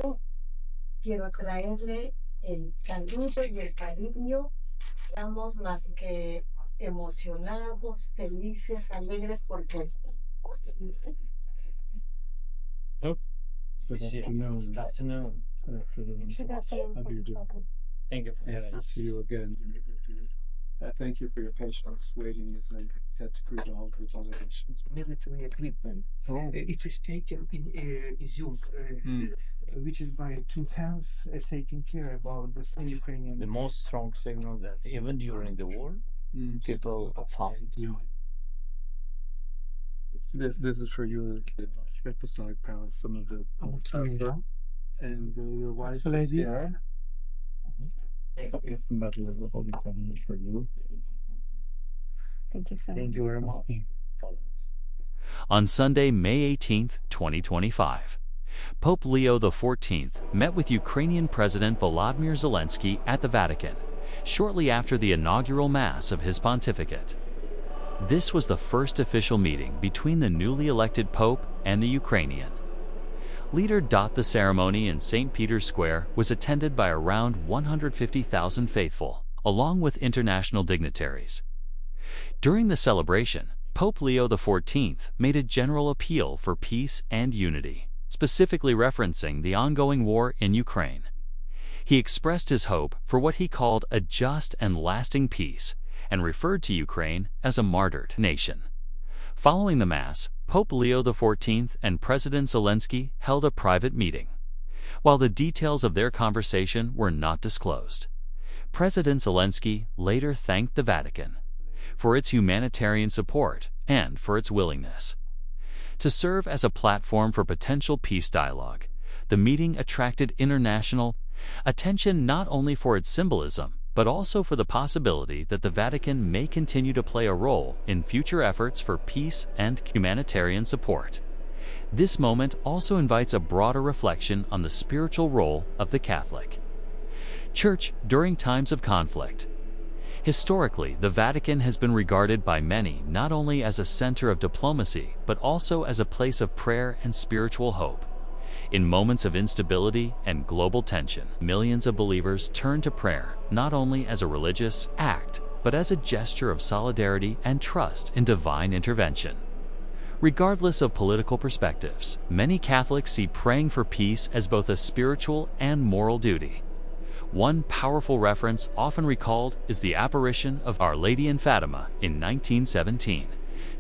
Oh, Quiero traerle el saludo y el cariño. Estamos más que emocionados, felices, alegres porque oh, Good afternoon. afternoon. Good afternoon. How do you do? Thank you for Nice having to us. see you again. Thank you for your patience waiting as I had to greet all the delegations. Military equipment. It is taken in Zoom, which is by two hands taking care about the Ukrainian. The most strong signal that even during the war, people found. Yeah. This is for you, the beside palace, some of the and your wife is here. Medal of the Holy Family for you. Thank you so much. Thank you very much. On Sunday, May 18, 2025, Pope Leo XIV met with Ukrainian President Volodymyr Zelensky at the Vatican, shortly after the inaugural Mass of his pontificate. This was the first official meeting between the newly elected Pope and the Ukrainian leader. The ceremony in St. Peter's Square was attended by around 150,000 faithful, along with international dignitaries. During the celebration, Pope Leo XIV made a general appeal for peace and unity, specifically referencing the ongoing war in Ukraine. He expressed his hope for what he called a just and lasting peace and referred to Ukraine as a martyred nation. Following the Mass, Pope Leo XIV and President Zelensky held a private meeting. While the details of their conversation were not disclosed, President Zelensky later thanked the Vatican for its humanitarian support and for its willingness to serve as a platform for potential peace dialogue. The meeting attracted international attention not only for its symbolism, but also for the possibility that the Vatican may continue to play a role in future efforts for peace and humanitarian support. This moment also invites a broader reflection on the spiritual role of the Catholic Church during times of conflict. Historically, the Vatican has been regarded by many not only as a center of diplomacy, but also as a place of prayer and spiritual hope. In moments of instability and global tension, millions of believers turn to prayer not only as a religious act, but as a gesture of solidarity and trust in divine intervention. Regardless of political perspectives, many Catholics see praying for peace as both a spiritual and moral duty. One powerful reference often recalled is the apparition of Our Lady in Fatima in 1917,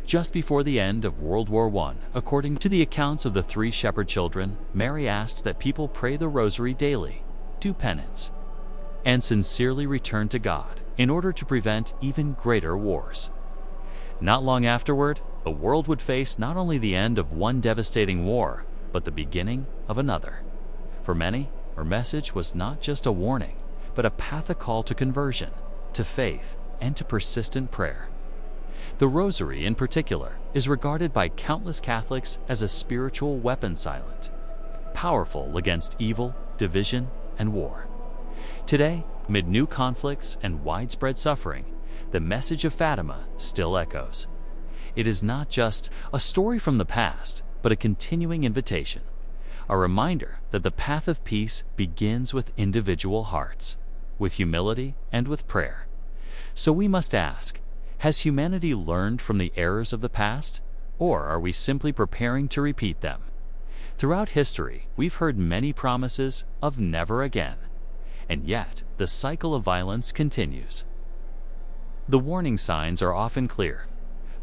just before the end of World War I. According to the accounts of the three shepherd children, Mary asked that people pray the rosary daily, do penance, and sincerely return to God in order to prevent even greater wars. Not long afterward, the world would face not only the end of one devastating war, but the beginning of another. For many, her message was not just a warning, but a path, a call to conversion, to faith, and to persistent prayer. The Rosary, in particular, is regarded by countless Catholics as a spiritual weapon, silent, powerful against evil, division, and war. Today, amid new conflicts and widespread suffering, the message of Fatima still echoes. It is not just a story from the past, but a continuing invitation, a reminder that the path of peace begins with individual hearts, with humility, and with prayer. So we must ask, has humanity learned from the errors of the past, or are we simply preparing to repeat them? Throughout history, we've heard many promises of never again, and yet the cycle of violence continues. The warning signs are often clear,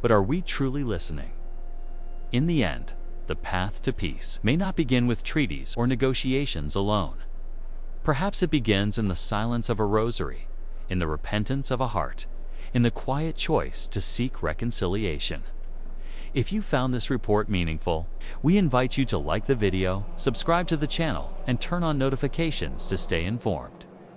but are we truly listening? In the end, the path to peace may not begin with treaties or negotiations alone. Perhaps it begins in the silence of a rosary, in the repentance of a heart, in the quiet choice to seek reconciliation. If you found this report meaningful, we invite you to like the video, subscribe to the channel, and turn on notifications to stay informed.